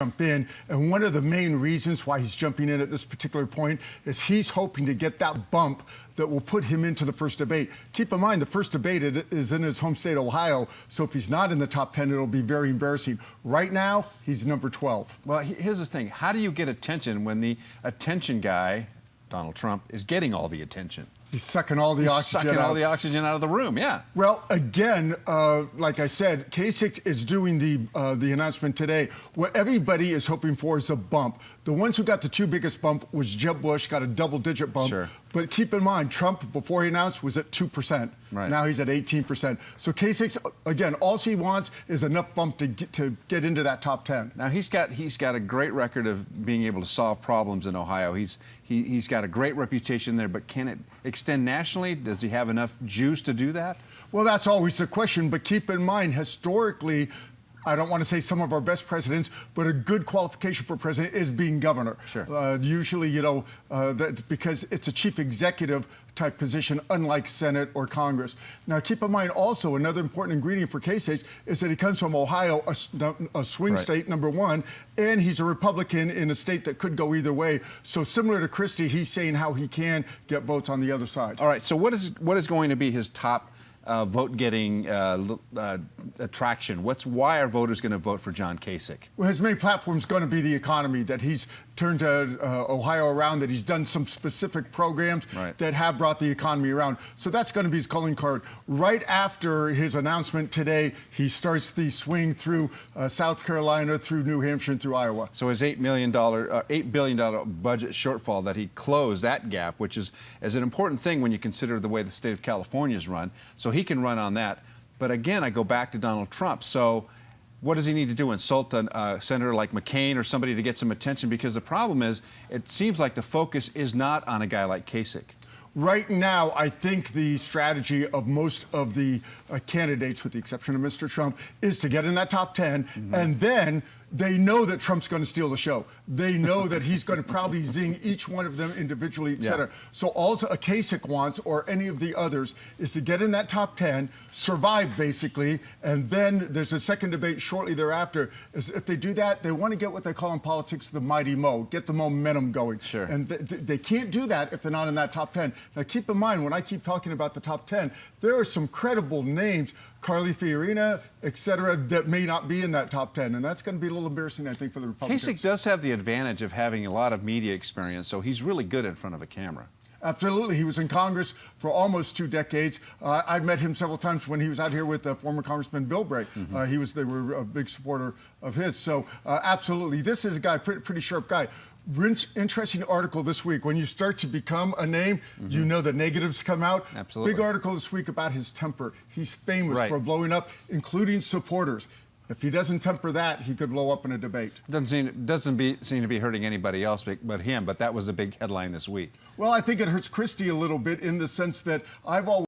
jump in, and one of the main reasons why he's jumping in at this particular point is he's hoping to get that bump that will put him into the first debate. Keep in mind, the first debate is in his home state, Ohio, so if he's not in the top 10, it'll be very embarrassing. Right now, he's number 12. Well, here's the thing. How do you get attention when the attention guy, Donald Trump, is getting all the attention? He's sucking all the oxygen all the oxygen out of the room, yeah. Well, again, like I said, Kasich is doing the announcement today. What everybody is hoping for is a bump. The ones who got the two biggest bump was Jeb Bush, got a double-digit bump. Sure. But keep in mind, Trump, before he announced, was at 2%. Right. Now he's at 18%. So Kasich, again, all he wants is enough bump to get into that top 10. Now he's got a great record of being able to solve problems in Ohio. He's got a great reputation there, but can it extend nationally? Does he have enough juice to do that? Well, that's always the question, but keep in mind, historically, I don't want to say some of our best presidents, but a good qualification for president is being governor. Sure. Usually, because it's a chief executive type position, unlike Senate or Congress. Now, keep in mind also, another important ingredient for Kasich is that he comes from Ohio, a swing Right. state, number one, and he's a Republican in a state that could go either way. So similar to Christie, he's saying how he can get votes on the other side. All right, so what is going to be his top vote-getting attraction? Why are voters going to vote for John Kasich? Well, his main platform is going to be the economy, that he's turned Ohio around, that he's done some specific programs Right. that have brought the economy around. So that's going to be his calling card. Right after his announcement today, he starts the swing through South Carolina, through New Hampshire, and through Iowa. So his $8 billion budget shortfall, that he closed that gap, which is an important thing when you consider the way the state of California is run. So he can run on that. But again, I go back to Donald Trump. So what does he need to do? Insult a senator like McCain or somebody to get some attention? Because the problem is, it seems like the focus is not on a guy like Kasich. Right now, I think the strategy of most of the candidates, with the exception of Mr. Trump, is to get in that top 10, and then they know that Trump's going to steal the show. They know that he's going to probably zing each one of them individually, et cetera. Yeah. So all a Kasich wants, or any of the others, is to get in that top 10, survive basically, and then there's a second debate shortly thereafter. If they do that, they want to get what they call in politics the mighty mo, get the momentum going. Sure. And they can't do that if they're not in that top 10. Now keep in mind, when I keep talking about the top 10, there are some credible names, Carly Fiorina, et cetera, that may not be in that top 10. And that's going to be a little embarrassing, I think, for the Republicans. Kasich does have the advantage of having a lot of media experience, so he's really good in front of a camera. Absolutely. He was in Congress for almost 2 decades. I've met him several times when he was out here with former Congressman Bill Bray. They were a big supporter of his. So absolutely, this is a guy, pretty sharp guy. Interesting article this week. When you start to become a name, you know the negatives come out. Absolutely. Big article this week about his temper. He's famous Right. for blowing up, including supporters. If he doesn't temper that, he could blow up in a debate. Doesn't seem to be hurting anybody else but him, but that was a big headline this week. Well, I think it hurts Christie a little bit in the sense that I've always